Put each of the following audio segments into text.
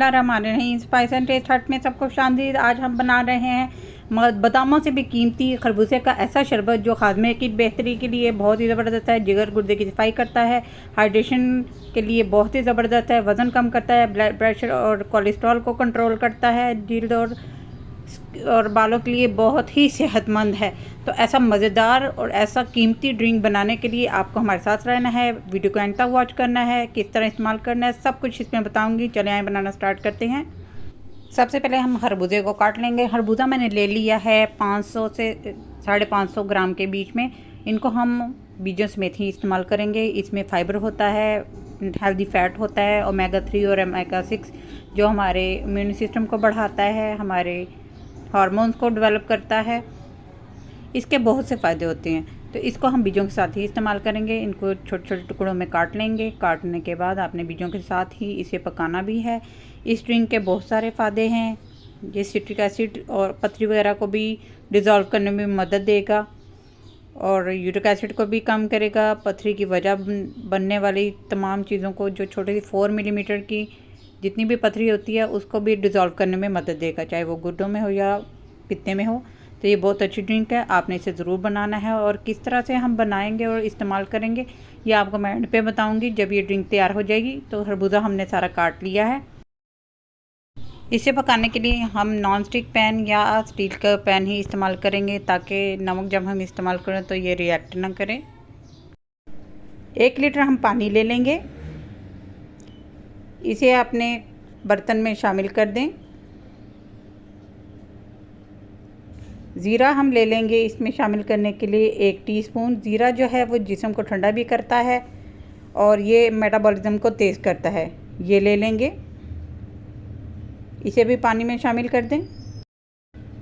बिस्मिल्लाहिर्रहमानिर्रहीम। Spice and test हट में सबको खुशामदीद। आज हम बना रहे हैं बादामों से भी कीमती खरबूजे का ऐसा शरबत जो हाजमे की बेहतरी के लिए बहुत ही ज़बरदस्त है, जिगर गुर्दे की सफाई करता है, हाइड्रेशन के लिए बहुत ही ज़बरदस्त है, वज़न कम करता है, ब्लड प्रेशर और कोलेस्ट्रॉल को कंट्रोल करता है, जिल्द और बालों के लिए बहुत ही सेहतमंद है। तो ऐसा मज़ेदार और ऐसा कीमती ड्रिंक बनाने के लिए आपको हमारे साथ रहना है, वीडियो को एंड तक वॉच करना है, किस तरह इस्तेमाल करना है, सब कुछ इसमें बताऊंगी। चले आए बनाना स्टार्ट करते हैं। सबसे पहले हम खरबूजे को काट लेंगे। खरबूजा मैंने ले लिया है 500 से 550 ग्राम के बीच में। इनको हम बीजों समेत ही इस्तेमाल करेंगे। इसमें फाइबर होता है, हेल्दी फैट होता है, ओमेगा 3 और ओमेगा 6 जो हमारे इम्यून सिस्टम को बढ़ाता है, हमारे हार्मोन्स को डेवलप करता है। इसके बहुत से फ़ायदे होते हैं, तो इसको हम बीजों के साथ ही इस्तेमाल करेंगे। इनको छोटे छोटे टुकड़ों में काट लेंगे। काटने के बाद आपने बीजों के साथ ही इसे पकाना भी है। इस ड्रिंक के बहुत सारे फ़ायदे हैं। ये सिट्रिक एसिड और पथरी वगैरह को भी डिज़ोल्व करने में मदद देगा और यूरिक एसिड को भी कम करेगा। पथरी की वजह बनने वाली तमाम चीज़ों को, जो छोटी सी 4 मिलीमीटर की जितनी भी पथरी होती है, उसको भी डिज़ोल्व करने में मदद देगा, चाहे वो गुर्दों में हो या पित्ते में हो। तो ये बहुत अच्छी ड्रिंक है, आपने इसे ज़रूर बनाना है। और किस तरह से हम बनाएंगे और इस्तेमाल करेंगे ये आपको मैं एंड पे बताऊंगी जब ये ड्रिंक तैयार हो जाएगी। तो खरबूजा हमने सारा काट लिया है। इसे पकाने के लिए हम नॉन स्टिक पैन या स्टील का पैन ही इस्तेमाल करेंगे, ताकि नमक जब हम इस्तेमाल करें तो ये रिएक्ट ना करें। 1 लीटर हम पानी ले लेंगे। इसे अपने बर्तन में शामिल कर दें। ज़ीरा हम ले लेंगे इसमें शामिल करने के लिए 1 टीस्पून। ज़ीरा जो है वो जिस्म को ठंडा भी करता है और ये मेटाबॉलिज्म को तेज़ करता है। ये ले लेंगे, इसे भी पानी में शामिल कर दें।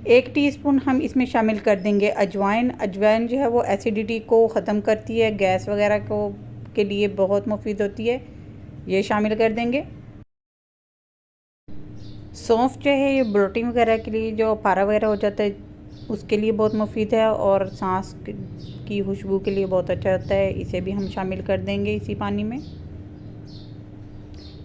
1 टीस्पून हम इसमें शामिल कर देंगे अजवाइन। अजवाइन जो है वो एसिडिटी को ख़त्म करती है, गैस वगैरह को के लिए बहुत मुफीद होती है। ये शामिल कर देंगे। सौंफ जो है ये ब्लोटिंग वगैरह के लिए, जो पारा वगैरह हो जाता है उसके लिए बहुत मुफीद है और सांस की खुशबू के लिए बहुत अच्छा होता है। इसे भी हम शामिल कर देंगे इसी पानी में।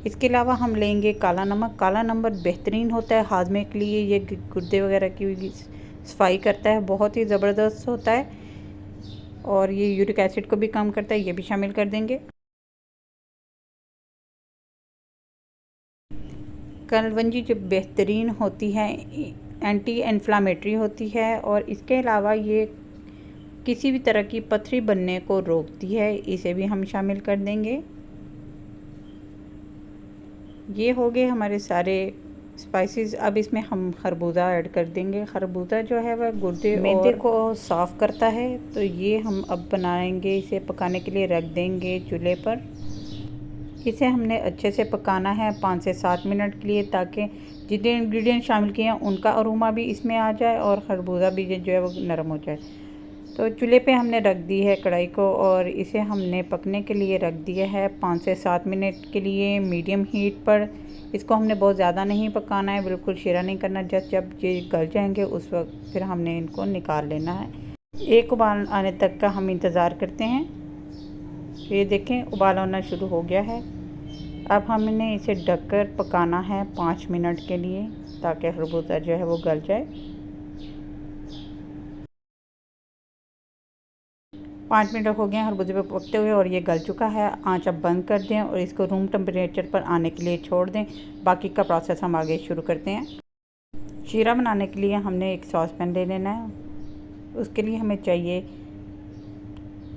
इसके अलावा हम लेंगे काला नमक। काला नमक बेहतरीन होता है हाजमे के लिए, ये गुर्दे वगैरह की सफाई करता है, बहुत ही ज़बरदस्त होता है और ये यूरिक एसिड को भी कम करता है। ये भी शामिल कर देंगे। कलवंजी जो बेहतरीन होती है, एंटी इन्फ्लामेटरी होती है और इसके अलावा ये किसी भी तरह की पथरी बनने को रोकती है। इसे भी हम शामिल कर देंगे। ये हो गए हमारे सारे स्पाइसेस। अब इसमें हम खरबूजा ऐड कर देंगे। खरबूजा जो है वह गुर्दे मैदे को साफ़ करता है। तो ये हम अब बनाएंगे, इसे पकाने के लिए रख देंगे चूल्हे पर। इसे हमने अच्छे से पकाना है 5 से 7 मिनट के लिए, ताकि जितने इंग्रेडिएंट शामिल किए हैं उनका अरोमा भी इसमें आ जाए और खरबूजा भी जो है वो नरम हो जाए। तो चूल्हे पे हमने रख दी है कढ़ाई को और इसे हमने पकने के लिए रख दिया है 5 से 7 मिनट के लिए मीडियम हीट पर। इसको हमने बहुत ज़्यादा नहीं पकाना है, बिल्कुल शीरा नहीं करना। जब ये गल जाएंगे उस वक्त फिर हमने इनको निकाल लेना है। एक उबाल आने तक का हम इंतज़ार करते हैं। तो ये देखें उबाल आना शुरू हो गया है। अब हमने इसे ढककर पकाना है 5 मिनट के लिए, ताकि खरबूजा जो है वो गल जाए। 5 मिनट हो गए हैं खरबूजे पे पकते हुए और ये गल चुका है। आंच अब बंद कर दें और इसको रूम टेम्परेचर पर आने के लिए छोड़ दें। बाकी का प्रोसेस हम आगे शुरू करते हैं। शीरा बनाने के लिए हमने एक सॉस पैन ले लेना है। उसके लिए हमें चाहिए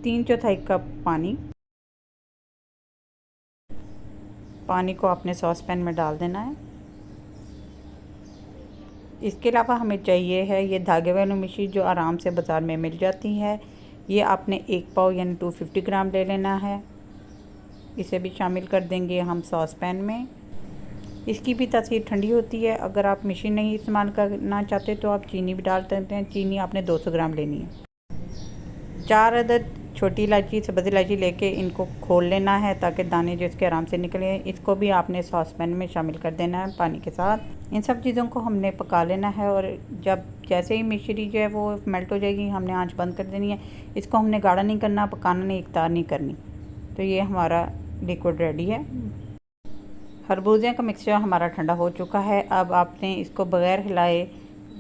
3/4 कप पानी। पानी को अपने सॉस पैन में डाल देना है। इसके अलावा हमें चाहिए है ये धागे वाली मिश्री, जो आराम से बाज़ार में मिल जाती है। ये आपने 1 पाव यानी 250 ग्राम ले लेना है। इसे भी शामिल कर देंगे हम सॉस पैन में। इसकी भी तासीर ठंडी होती है। अगर आप मिश्री नहीं इस्तेमाल करना चाहते तो आप चीनी भी डाल सकते हैं। चीनी आपने 200 ग्राम लेनी है। 4 अदद छोटी इलायची, सब्ज़ इलायची लेके इनको खोल लेना है, ताकि दाने जो इसके आराम से निकले। इसको भी आपने सॉस पैन में शामिल कर देना है पानी के साथ। इन सब चीज़ों को हमने पका लेना है और जब जैसे ही मिश्री जो है वो मेल्ट हो जाएगी, हमने आंच बंद कर देनी है। इसको हमने गाढ़ा नहीं करना, पकाना नहीं, इकतार नहीं करनी। तो ये हमारा लिक्विड रेडी है। खरबूजे का मिक्सचर हमारा ठंडा हो चुका है। अब आपने इसको बगैर हिलाए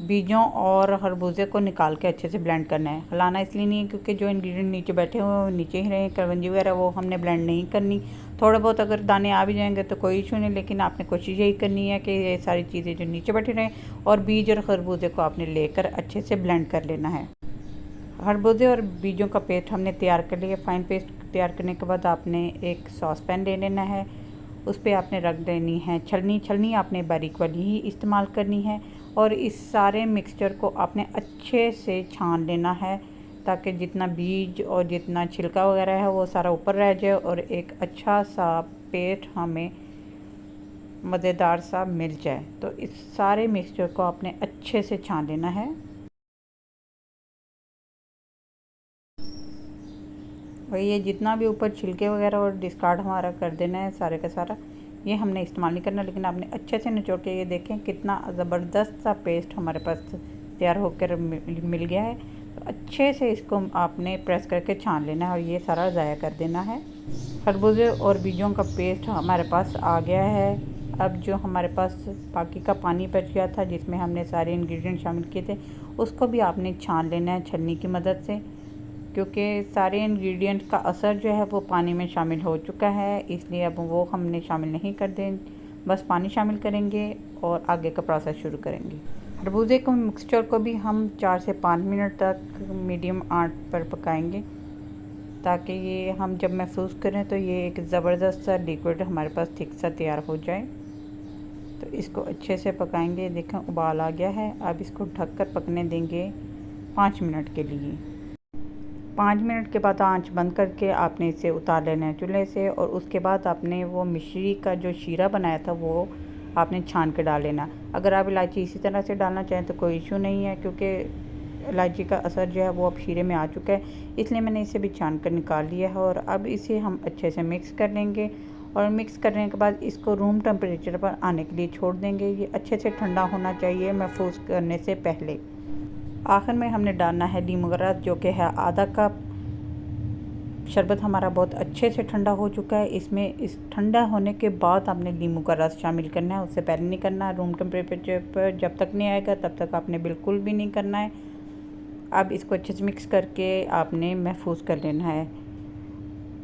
बीजों और खरबूजे को निकाल के अच्छे से ब्लेंड करना है। हिलाना इसलिए नहीं है क्योंकि जो इंग्रेडिएंट नीचे बैठे हुए हैं वो नीचे ही रहे, कलवंजी वगैरह वो हमने ब्लेंड नहीं करनी। थोड़े बहुत अगर दाने आ भी जाएंगे तो कोई इशू नहीं, लेकिन आपने कोशिश यही करनी है कि ये सारी चीज़ें जो नीचे बैठी रहें, और बीज और खरबूजे को आपने लेकर अच्छे से ब्लेंड कर लेना है। खरबूजे और बीजों का पेस्ट हमने तैयार कर लिया। फाइन पेस्ट तैयार करने के बाद आपने एक सॉस पैन ले लेना है, उस पर आपने रख देनी है छलनी। छलनी आपने बारीक वाली ही इस्तेमाल करनी है, और इस सारे मिक्सचर को आपने अच्छे से छान लेना है ताकि जितना बीज और जितना छिलका वगैरह है वो सारा ऊपर रह जाए और एक अच्छा सा पेस्ट हमें मज़ेदार सा मिल जाए। तो इस सारे मिक्सचर को आपने अच्छे से छान लेना है। और ये जितना भी ऊपर छिलके वगैरह और डिस्कार्ड हमारा कर देना है सारे का सारा, ये हमने इस्तेमाल नहीं करना, लेकिन आपने अच्छे से निचोड़ के ये देखें कितना ज़बरदस्त सा पेस्ट हमारे पास तैयार होकर मिल गया है। तो अच्छे से इसको आपने प्रेस करके छान लेना है और ये सारा ज़ाया कर देना है। खरबूजे और बीजों का पेस्ट हमारे पास आ गया है। अब जो हमारे पास बाकी का पानी बच गया था जिसमें हमने सारे इंग्रेडिएंट शामिल किए थे, उसको भी आपने छान लेना है छलनी की मदद से, क्योंकि सारे इंग्रेडिएंट का असर जो है वो पानी में शामिल हो चुका है, इसलिए अब वो हमने शामिल नहीं कर दें, बस पानी शामिल करेंगे और आगे का प्रोसेस शुरू करेंगे। खरबूजे के मिक्सचर को भी हम 4 से 5 मिनट तक मीडियम आंच पर पकाएंगे, ताकि ये हम जब महसूस करें तो ये एक ज़बरदस्त सा लिक्विड हमारे पास थिक सा तैयार हो जाए। तो इसको अच्छे से पकाएंगे। देखें उबाल आ गया है। अब इसको ढककर पकने देंगे 5 मिनट के लिए। 5 मिनट के बाद आंच बंद करके आपने इसे उतार लेना है चूल्हे से, और उसके बाद आपने वो मिश्री का जो शीरा बनाया था वो आपने छान के डाल लेना। अगर आप इलायची इसी तरह से डालना चाहें तो कोई इशू नहीं है, क्योंकि इलायची का असर जो है वो अब शीरे में आ चुका है, इसलिए मैंने इसे भी छान कर निकाल लिया है। और अब इसे हम अच्छे से मिक्स कर लेंगे, और मिक्स करने के बाद इसको रूम टेम्परेचर पर आने के लिए छोड़ देंगे। ये अच्छे से ठंडा होना चाहिए महफूज करने से पहले। आखिर में हमने डालना है लीमू का रस, जो कि है आधा कप। शरबत हमारा बहुत अच्छे से ठंडा हो चुका है। इसमें इस ठंडा होने के बाद आपने लीमू का रस शामिल करना है, उससे पहले नहीं करना। रूम टेम्परेचर पर जब तक नहीं आएगा तब तक आपने बिल्कुल भी नहीं करना है। अब इसको अच्छे से मिक्स करके आपने महफूज कर लेना है।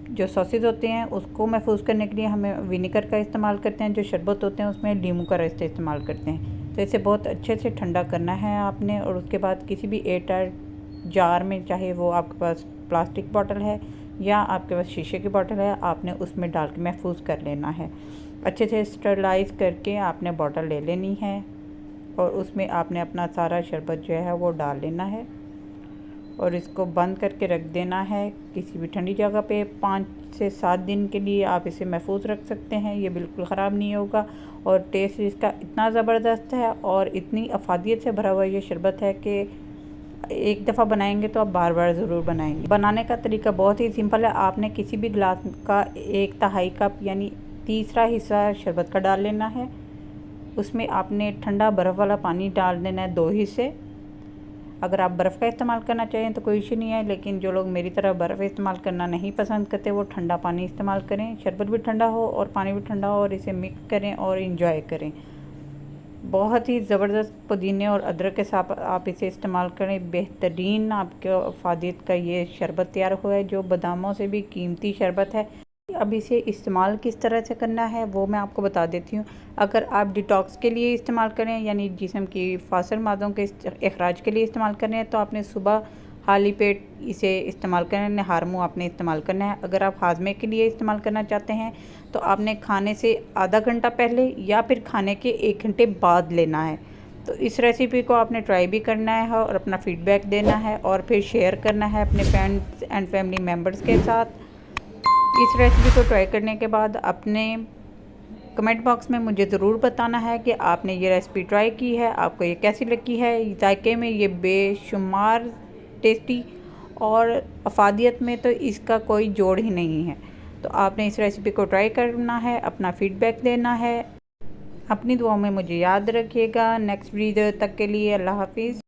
जो सॉसेज होते हैं उसको महफूज करने के लिए हमें विनेगर का इस्तेमाल करते हैं, जो शरबत होते हैं उसमें लीमू का रस इस्तेमाल करते हैं। तो इसे बहुत अच्छे से ठंडा करना है आपने, और उसके बाद किसी भी एयरटाइट जार में, चाहे वो आपके पास प्लास्टिक बॉटल है या आपके पास शीशे की बॉटल है, आपने उसमें डाल के महफूज कर लेना है। अच्छे से स्टरलाइज करके आपने बॉटल ले लेनी है, और उसमें आपने अपना सारा शरबत जो है वो डाल लेना है, और इसको बंद करके रख देना है किसी भी ठंडी जगह पे। 5 से 7 दिन के लिए आप इसे महफूज रख सकते हैं, ये बिल्कुल ख़राब नहीं होगा। और टेस्ट इसका इतना ज़बरदस्त है और इतनी अफादियत से भरा हुआ ये शरबत है कि एक दफ़ा बनाएंगे तो आप बार बार ज़रूर बनाएंगे। बनाने का तरीका बहुत ही सिंपल है। आपने किसी भी गिलास का 1/3 कप यानी तीसरा हिस्सा शरबत का डाल लेना है। उसमें आपने ठंडा बर्फ़ वाला पानी डाल देना है 2 हिस्से। अगर आप बर्फ़ का इस्तेमाल करना चाहें तो कोई इशू नहीं है, लेकिन जो लोग मेरी तरह बर्फ़ इस्तेमाल करना नहीं पसंद करते वो ठंडा पानी इस्तेमाल करें। शरबत भी ठंडा हो और पानी भी ठंडा हो, और इसे मिक्स करें और इंजॉय करें। बहुत ही ज़बरदस्त पुदीने और अदरक के साथ आप इसे इस्तेमाल करें। बेहतरीन आपके अफादियत का ये शरबत तैयार हुआ है, जो बादामों से भी कीमती शरबत है। अब इसे इस्तेमाल किस तरह से करना है वो मैं आपको बता देती हूँ। अगर आप डिटॉक्स के लिए इस्तेमाल करें, यानी जिस्म की फासिल मादों के अखराज के लिए इस्तेमाल करें, तो आपने सुबह खाली पेट इसे इस्तेमाल करना है। नहार मुँह आपने इस्तेमाल करना है। अगर आप हाजमे के लिए इस्तेमाल करना चाहते हैं तो आपने खाने से आधा घंटा पहले या फिर खाने के 1 घंटे बाद लेना है। तो इस रेसिपी को आपने ट्राई भी करना है और अपना फ़ीडबैक देना है, और फिर शेयर करना है अपने फ्रेंड्स एंड फैमिली मेम्बर्स के साथ। इस रेसिपी को ट्राई करने के बाद अपने कमेंट बॉक्स में मुझे ज़रूर बताना है कि आपने ये रेसिपी ट्राई की है, आपको ये कैसी लगी है। जायके में ये बेशुमार टेस्टी और अफादियत में तो इसका कोई जोड़ ही नहीं है। तो आपने इस रेसिपी को ट्राई करना है, अपना फ़ीडबैक देना है। अपनी दुआओं में मुझे याद रखिएगा। नेक्स्ट वीडियो तक के लिए अल्लाह हाफिज़।